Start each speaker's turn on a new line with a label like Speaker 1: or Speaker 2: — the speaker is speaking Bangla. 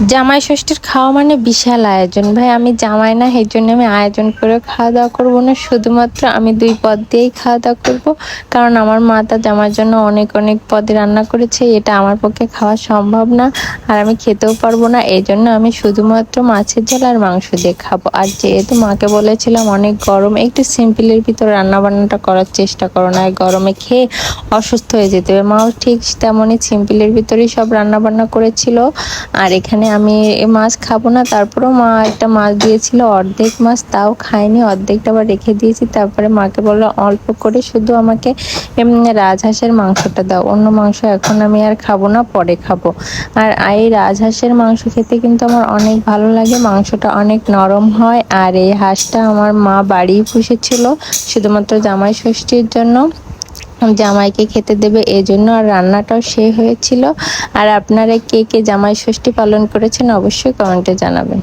Speaker 1: জামাই ষষ্ঠীর খাওয়া মানে বিশাল আয়োজন ভাই। আমি জামাই না, এই জন্য আমি আয়োজন করে খাওয়া দাওয়া করবো না, শুধুমাত্র আমি 2 পদ দিয়েই খাওয়া দাওয়া করবো। কারণ আমার মা তার জামার জন্য অনেক অনেক পদে রান্না করেছে, এটা আমার পক্ষে খাওয়া সম্ভব না, আর আমি খেতেও পারবো না। এই জন্য আমি শুধুমাত্র মাছের ঝোল আর মাংস দিয়ে খাবো। আর যেহেতু মাকে বলেছিলাম অনেক গরম, একটু সিম্পলের ভিতর রান্না বান্নাটা করার চেষ্টা করো, না গরমে খেয়ে অসুস্থ হয়ে যেতে হবে। মাও ঠিক তেমনই সিম্পলের ভিতরেই সব রান্না বান্না করেছিল। আর এখানে আমি মাছ খাবো না, তারপরেও মা একটা মাছ দিয়েছিল, অর্ধেক মাছ, তাও খাইনি, অর্ধেকটা আবার রেখে দিয়েছি। তারপরে মাকে বললো অল্প করে শুধু আমাকে রাজহাঁসের মাংসটা দাও, অন্য মাংস এখন আমি আর খাবো না, পরে খাবো। আর এই রাজহাঁসের মাংস খেতে কিন্তু আমার অনেক ভালো লাগে, মাংসটা অনেক নরম হয়। আর এই হাঁসটা আমার মা বাড়িই পুষেছিল শুধুমাত্র জামাই ষষ্ঠীর জন্য, জামাইকে খেতে দেবে এই জন্য। আর রান্নাটাও সে হয়েছিল। আর আপনারা কে কে জামাই ষষ্ঠী পালন করেছেন অবশ্যই কমেন্টে জানাবেন।